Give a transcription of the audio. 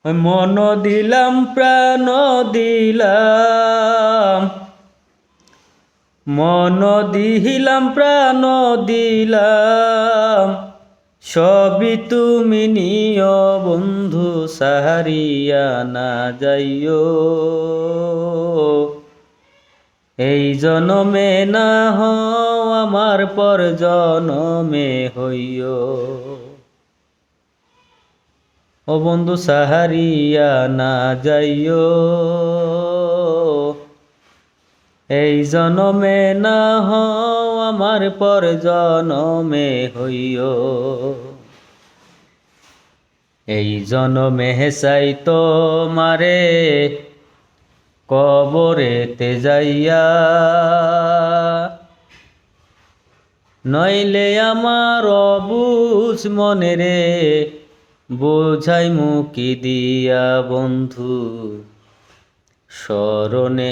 মন দিলাম প্রাণ দিলাম, মন দিলাম প্রাণ দিলাম, সবই তুমি নিও বন্ধু সাহারিয়া না যাইও। এই জনমে না হও আমার পর জনমে হইও। ও বন্ধু সাহারিয়া না যাইও, এই জনমে না হও আমার পর জনমে হইও। এই জনমে চাই তোমারে কবরেতে যাইয়া, নইলে আমার অবুঝ মনে রে বোঝাই মুকি দিয়া বন্ধু স্মরণে।